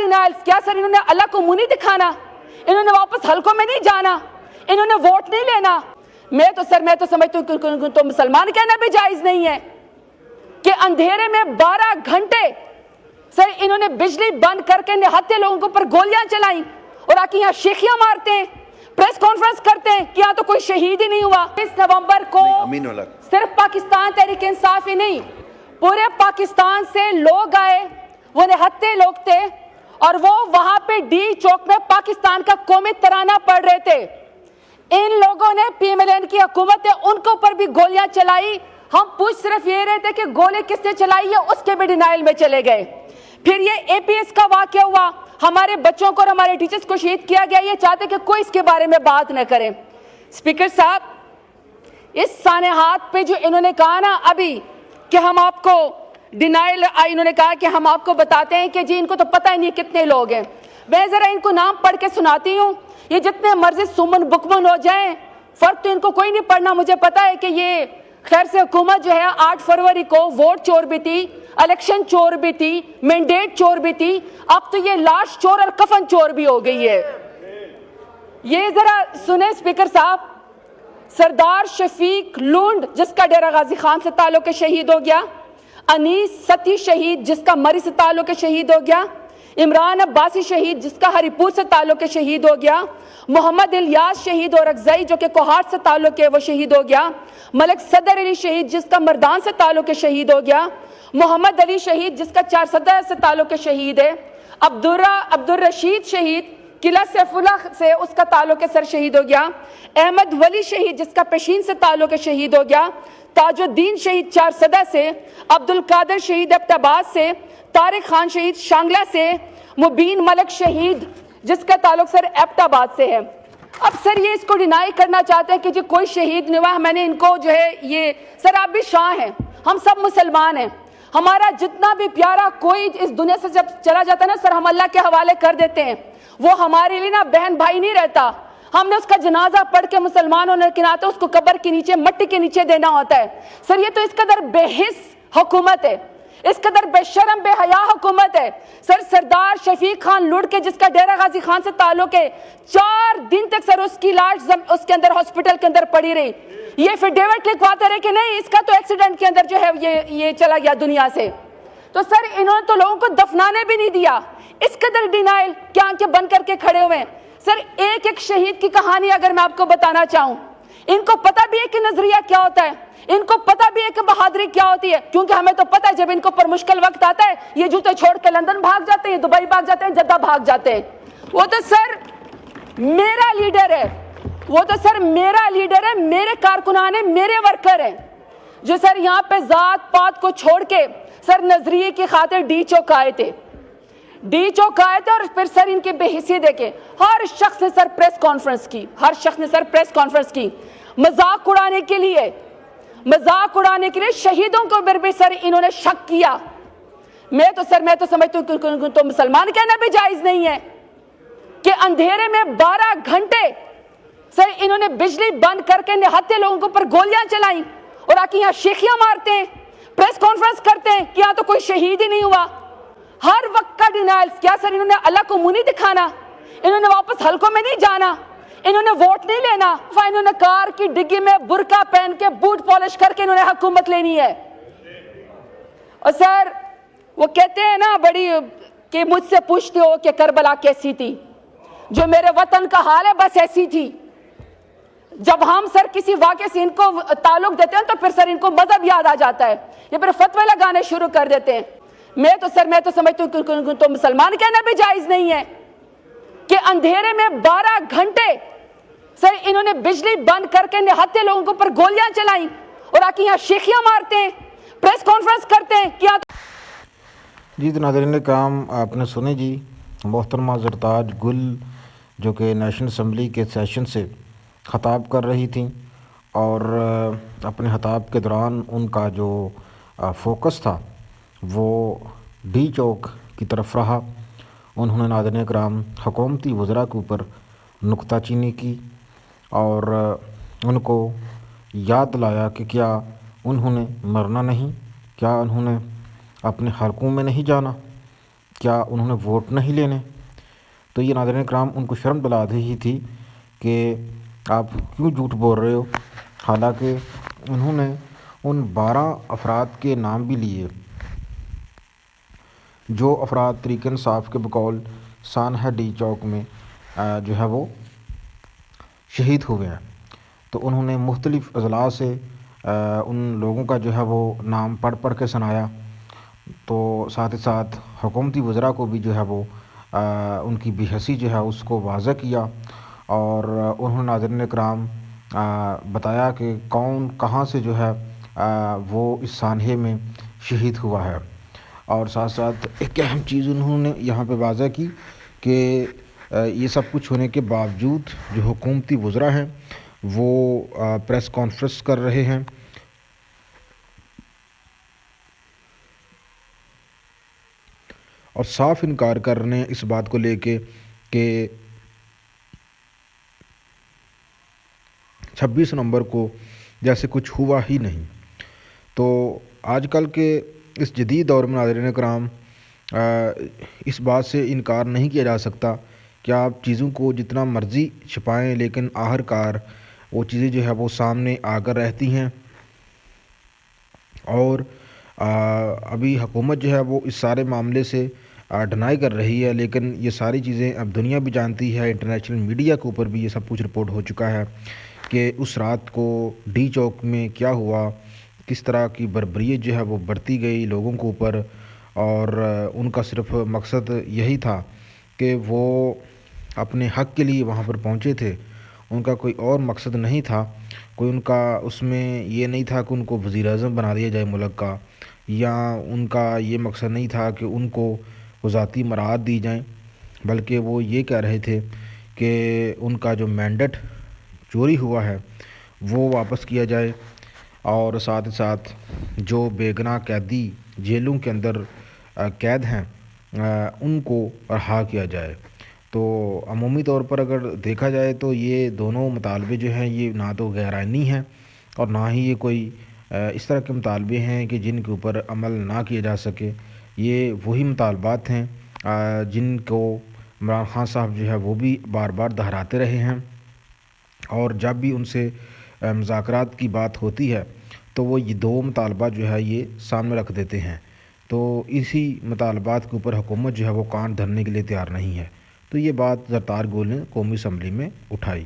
Denials, क्या sir इन्होंने अल्लाह को मुंह नहीं दिखाना, इन्होंने वापस हलकों में नहीं जाना, इन्होंने वोट नहीं लेना? मैं तो समझती हूँ तो मुसलमान कहना भी जायज नहीं है कि अंधेरे में 12 घंटे सर इन्होंने बिजली बंद करके निहत्थे लोगों के ऊपर गोलियां चलाई और आके यहाँ शेखियां मारते हैं, प्रेस कॉन्फ्रेंस करते हैं कि यहाँ तो कोई शहीद ही नहीं हुआ। 20 नवंबर को सिर्फ पाकिस्तान तहरीक इंसाफ ही नहीं, पूरे पाकिस्तान से लोग आए, वो निहत्थे लोग थे और वो वहां पे डी चौक में पाकिस्तान का कौमी तराना पढ़ रहे थे। इन लोगों ने पीएमएलएन की हुकूमत है उनके ऊपर भी गोलियां चलाई। हम पूछ सिर्फ ये रहे थे कि गोली किसने चलाई है, उसके भी डिनाइल में चले गए। फिर ये एपीएस का वाकया हुआ, हमारे बच्चों को और हमारे टीचर्स को शहीद किया गया, ये चाहते कि कोई इसके बारे में बात न करे। स्पीकर साहब, इस सानेहात पे जो इन्होंने कहा ना अभी कि हम आपको डिनाइल, इन्होंने कहा कि हम आपको बताते हैं कि जी इनको तो पता ही नहीं कितने लोग हैं। मैं जरा इनको नाम पढ़ के सुनाती हूँ, ये जितने मर्जी सुमन बुकमन हो जाएं, फर्क तो इनको कोई नहीं पड़ना। मुझे पता है कि ये खैर से हुकूमत जो है 8 फरवरी को वोट चोर भी थी, इलेक्शन चोर भी थी, मैंडेट चोर भी थी, अब तो ये लाश चोर और कफन चोर भी हो गई है। ये जरा सुने स्पीकर साहब, सरदार शफीक लूंड जिसका डेरा गाजी खान से ताल्लुक है शहीद हो गया, अनीस सती शहीद जिसका मरी से ताल्लुक है शहीद हो गया, इमरान अब्बासी शहीद जिसका हरिपुर से ताल्लुक है शहीद हो गया, मोहम्मद इलियास शहीद और अगजई जो कि कोहाट से ताल्लुक है वो शहीद हो गया, मलिक सदर अली शहीद जिसका मर्दान से ताल्लुक है शहीद हो गया, मोहम्मद अली शहीद जिसका 4 सदर से ताल्लुक है शहीद है, अब्दुल रशीद शहीद किला सैफुल्ला से उसका ताल्लुक है सर शहीद हो गया, अहमद वली शहीद जिसका पेशीन से ताल्लुक है शहीद हो गया, ताजुद्दीन शहीद 4 सदर से, अब्दुल कादिर शहीद एबटाबाद से, तारिक खान शहीद शांगला से, मुबीन मलिक शहीद जिसका ताल्लुक सर एबटाबाद से है। अब सर ये इसको डिनाई करना चाहते हैं कि जी कोई शहीद नहीं हुआ। मैंने इनको जो है ये सर आप भी शाह हैं, हम सब मुसलमान हैं, हमारा जितना भी प्यारा कोई इस दुनिया से जब चला जाता है ना सर हम अल्लाह के हवाले कर देते हैं, वो हमारे लिए ना बहन भाई नहीं रहता। हमने उसका जनाजा पढ़ के मुसलमानों ने के नाते उसको कब्र के नीचे मट्टी के नीचे देना होता है। सर ये तो इस कदर बेहिस हुकूमत है, इस कदर बेशरम बेहया हुकूमत है। सर सरदार शफीक खान लुढ़ के जिसका डेरा गाजी खान से ताल्लुक है, 4 दिन तक सर उसकी लाश उसके अंदर हॉस्पिटल के अंदर पड़ी रही। ये फिर डेविड लिखवाते रहे कि नहीं इसका तो एक्सीडेंट के अंदर जो है ये चला गया दुनिया से। तो सर इन्होंने तो लोगों को दफनाने भी नहीं दिया। इस कदर डिनाइल क्या आंखें बंद करके खड़े हुए हैं। सर एक एक शहीद की कहानी अगर मैं आपको बताना चाहूं, इनको पता भी है कि नजरिया क्या होता है, इनको पता भी है कि बहादुरी क्या होती है, क्योंकि हमें तो पता है जब इनको पर मुश्किल वक्त आता है ये जूते छोड़ के लंदन भाग जाते हैं, दुबई भाग जाते हैं, जद्दा भाग जाते हैं। वो तो सर मेरा लीडर है, वो तो सर मेरा लीडर है, मेरे कारकुनान है, मेरे वर्कर हैं जो सर यहाँ पे जात पात को छोड़ के सर नजरिए की खातिर डी चौक आए थे, डी चौक आए थे। और फिर सर इनकी बेहिसी देखे हर शख्स ने सर प्रेस कॉन्फ्रेंस की, हर शख्स ने सर प्रेस कॉन्फ्रेंस की मजाक उड़ाने के लिए, मजाक उड़ाने के लिए शहीदों को भी सर इन्होंने शक किया। मैं तो समझती हूँ तो मुसलमान कहना भी जायज नहीं है कि अंधेरे में 12 घंटे सर इन्होंने बिजली बंद करके निहत्थे लोगों के ऊपर गोलियां चलाई और आके यहाँ शेखियां मारते हैं, प्रेस कॉन्फ्रेंस करते हैं कि यहाँ तो कोई शहीद ही नहीं हुआ। हर वक्त का डिनाइल, क्या सर इन्होंने अल्लाह को मुंह नहीं दिखाना, इन्होंने वापस हलकों में नहीं जाना, इन्होंने वोट नहीं लेना, इन्होंने कार की डिग्गी में बुरका पहन के बूट पॉलिश करके इन्होंने हुकूमत लेनी है। और सर वो कहते हैं ना बड़ी कि मुझसे पूछते हो कि करबला कैसी थी, जो मेरे वतन का हाल है बस ऐसी थी। जब हम सर किसी वाक़े से इनको ताल्लुक देते हैं तो फिर सर इनको मजहब याद आ जाता है, ये फिर फतवे लगाने शुरू कर देते हैं। मैं तो समझती हूँ तो मुसलमान कहना भी जायज नहीं है कि अंधेरे में 12 घंटे सर इन्होंने बिजली बंद करके निहत्थे लोगों के ऊपर गोलियां चलाई और आके यहाँ शेखियां मारते हैं, प्रेस कॉन्फ्रेंस करते हैं क्या। जी तो नाज़रीन काम आपने सुने जी, मोहतरमा ज़रताज गुल जो कि नेशनल असम्बली के सेशन से ख़ताब कर रही थी और अपने ख़ताब के दौरान उनका जो फोकस था वो डी चौक की तरफ रहा। उन्होंने नाज़रीन कराम हुकूमती वज़रा के ऊपर नुक्ताचीनी की और उनको याद दिलाया कि क्या उन्होंने मरना नहीं, क्या उन्होंने अपने हलकों में नहीं जाना, کیا انہوں نے ووٹ نہیں لینے؟ تو یہ ناظرین کرام ان کو شرم دلا رہی تھی کہ آپ کیوں جھوٹ بول رہے ہو، حالانکہ انہوں نے ان 12 افراد کے نام بھی لیے جو افراد طریق انصاف کے بقول سانحہ ڈی چوک میں جو ہے وہ شہید ہوئے ہیں۔ تو انہوں نے مختلف اضلاع سے ان لوگوں کا جو ہے وہ نام پڑھ پڑھ کے سنایا، تو ساتھ ہی ساتھ حکومتی وزراء کو بھی جو ہے وہ ان کی بے حسی جو ہے اس کو واضح کیا، اور انہوں نے ناظرین کرام بتایا کہ کون کہاں سے جو ہے وہ اس سانحے میں شہید ہوا ہے، اور ساتھ ساتھ ایک اہم چیز انہوں نے یہاں پہ واضح کی کہ یہ سب کچھ ہونے کے باوجود جو حکومتی وزراء ہیں وہ پریس کانفرنس کر رہے ہیں اور صاف انکار کر رہے ہیں اس بات کو لے کے کہ 26 نومبر کو جیسے کچھ ہوا ہی نہیں۔ تو آج کل کے اس جدید دور میں ناظرین کرام اس بات سے انکار نہیں کیا جا سکتا کہ آپ چیزوں کو جتنا مرضی چھپائیں، لیکن آخر کار وہ چیزیں جو ہے وہ سامنے آ کر رہتی ہیں، اور ابھی حکومت جو ہے وہ اس سارے معاملے سے ڈینائی کر رہی ہے، لیکن یہ ساری چیزیں اب دنیا بھی جانتی ہے، انٹرنیشنل میڈیا کے اوپر بھی یہ سب کچھ رپورٹ ہو چکا ہے کہ اس رات کو ڈی چوک میں کیا ہوا، کس طرح کی بربریت جو ہے وہ برتی گئی لوگوں کے اوپر، اور ان کا صرف مقصد یہی تھا کہ وہ اپنے حق کے لیے وہاں پر پہنچے تھے، ان کا کوئی اور مقصد نہیں تھا، کوئی ان کا اس میں یہ نہیں تھا کہ ان کو وزیر اعظم بنا دیا جائے ملک کا، یا ان کا یہ مقصد نہیں تھا کہ ان کو ذاتی مراعات دی جائیں، بلکہ وہ یہ کہہ رہے تھے کہ ان کا جو مینڈیٹ چوری ہوا ہے وہ واپس کیا جائے، اور ساتھ ہی ساتھ جو بے گناہ قیدی جیلوں کے اندر قید ہیں ان کو رہا کیا جائے۔ تو عمومی طور پر اگر دیکھا جائے تو یہ دونوں مطالبے جو ہیں یہ نہ تو غیر آئینی ہیں اور نہ ہی یہ کوئی اس طرح کے مطالبے ہیں کہ جن کے اوپر عمل نہ کیا جا سکے۔ یہ وہی مطالبات ہیں جن کو عمران خان صاحب جو ہے وہ بھی بار بار دہراتے رہے ہیں، اور جب بھی ان سے مذاکرات کی بات ہوتی ہے تو وہ یہ دو مطالبات جو ہے یہ سامنے رکھ دیتے ہیں، تو اسی مطالبات کے اوپر حکومت جو ہے وہ کان دھرنے کے لیے تیار نہیں ہے۔ تو یہ بات زرتار گول نے قومی اسمبلی میں اٹھائی۔